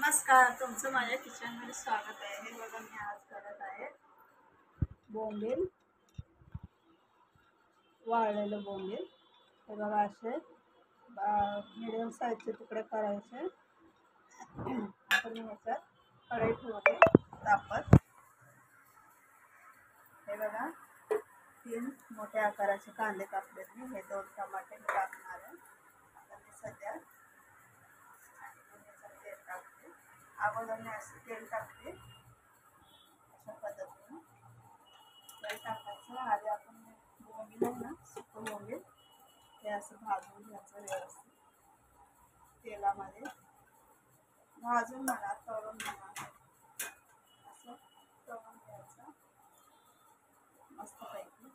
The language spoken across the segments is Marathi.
नमस्कार, तुमचं माझ्या किचनमध्ये स्वागत आहे. हे बघा, मी आज करत आहे बोंबील, वाळलेलं बोंबील. हे बघा, असे मिडियम साईजचे तुकडे करायचे. आपण ह्याच्यात कढई ठेवते तापत. हे बघा, 3 मोठ्या आकाराचे कांदे कापलेत मी. हे 2 टमाटे मी टाकणार आहे. आता मी सध्या तेल टाकते. अगोदर मी असं तेल टाकते अशा पद्धतीने. तेल टाकायचं. आधी आपण बोंबील आहे ना, सुकं बोंबील, हे असं भाजून घ्यायचं व्यवस्थित तेलामध्ये. भाजून म्हणा, तळून म्हणा, असं तळून घ्यायचं मस्तपैकी.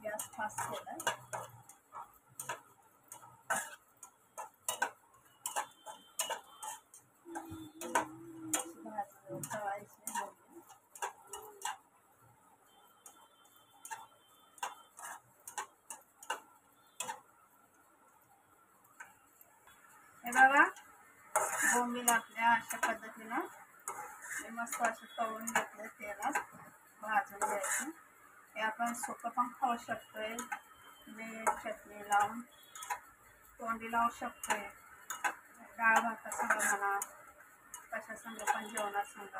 गॅस फास्ट केला. भाजून तळायचे बोंबील. हे बघा, बोंबील आपल्या अशा पद्धतीनं मस्त असे तळून घेतले तेलात, भाजून घ्यायचे. हे आपण सुकं पण खाऊ शकतोय, मीठ चटणी लावून तोंडी लावू शकतोय. डाळ भाता संग म्हणा, कशा संग पण जेवणात संग.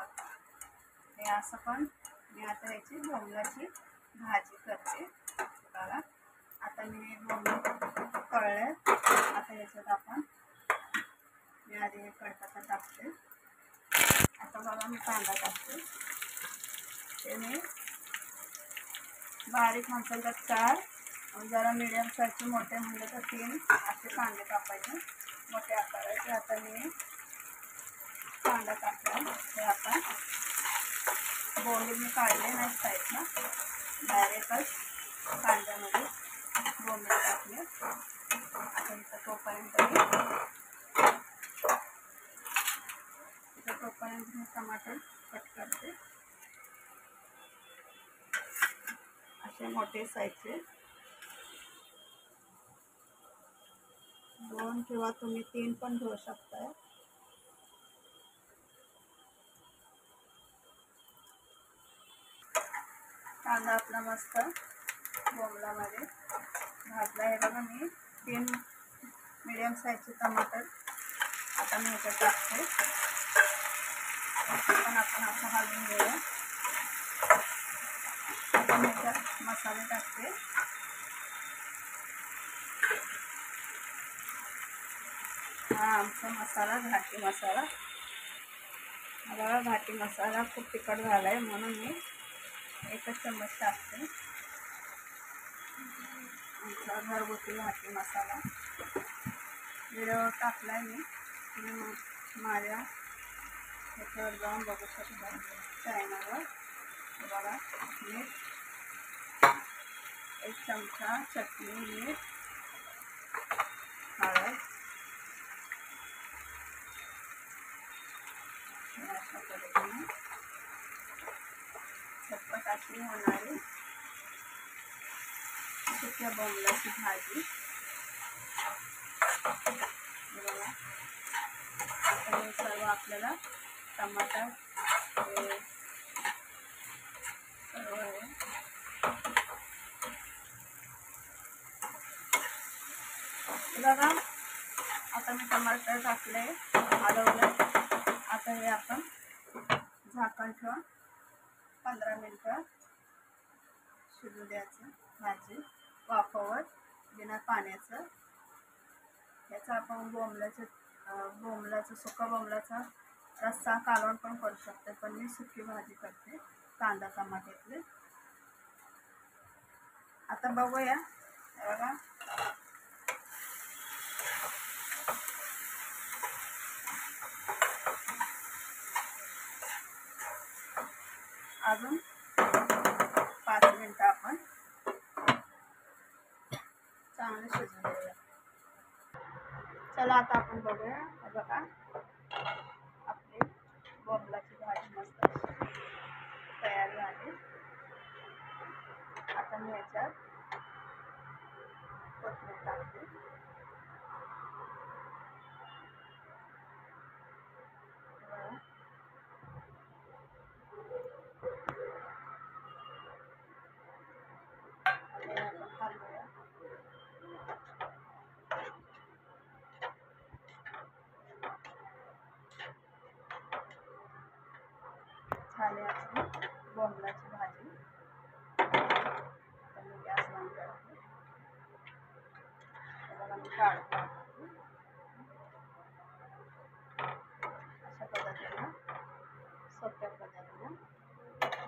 हे असं पण मी आता याची बोंबलाची भाजी करते. बघा, आता मी बोंबील तळले. आता याच्यात आपण मी आधी कढीपत्ता टाकते. आता बघा, मी कांदा टाकते. ते मी बारीक म्हटलं तर 4, जरा मिडियम साईजचे मोठे म्हणलं तर 3 असे कांदे कापायचे मोठ्या आकाराचे. आता मी कांदा टाकला. हे आपण बोंबील मी काढले नाही साईडला, डायरेक्टच कांद्यामध्ये बोंबील टाकले. आता इथं तोपर्यंत मी टमाटर कट करते असे मोठे साईजचे. 2 किंवा तुम्ही 3 पण घेऊ शकताय. कांदा आपला मस्त बोंबलामध्ये भाजला. हे बघा, मी 3 मीडियम साईजचे टमाटर आता मी ह्याच्यात टाकते. पण आपण असं हलवून घेऊया. आपण ह्याच्यात मसाले टाकते. हा आमचा मसाला घाटी मसाला. बघा, घाटी मसाला खूप तिखट झाला आहे म्हणून मी 1 चम्मच टाकते. आमचा घरगुती घाटी मसाला व्हिडिओ टाकला आहे मी. तुम्ही माझ्या ह्याच्यावर जाऊन बघू शकता चॅनलवर. बघा, मीठ 1 चमचा, चटणी, मीठ, हळद, अशा पद्धतीने झटपट अशी होणारी सुक्या बोंबलाची भाजी. बघा, आता हे सर्व आपल्याला टमाटर हे सर्व आहे. बघा, आता मी टमाटर टाकले, हलवलं. आता हे आपण झाकण ठेवून 15 मिनिटं शिजू द्यायचं भाजी वाफावर, बिना पाण्याचं. याचा आपण बोंबलाचं सुका बोंबलाचा रस्सा कालवण पण करू शकते, पण मी सुकी भाजी करते कांदा टमाट्यातली. आता बघूया. बघा, अजून 5 मिनिटं आपण चांगलं शिजून देऊया. चला, आता आपण बघूया. बघा, आपली बोंबलाची भाजी मस्त तयार झाली. आता मी याच्यात कोथिंबीर टाकते. काढतो. अशा पद्धतीनं सोप्या पद्धतीनं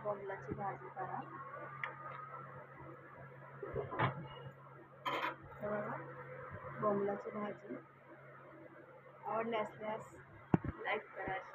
बोंबलाची भाजी करा. बोंबलाची भाजी आवडली असल्यास लाईक करा.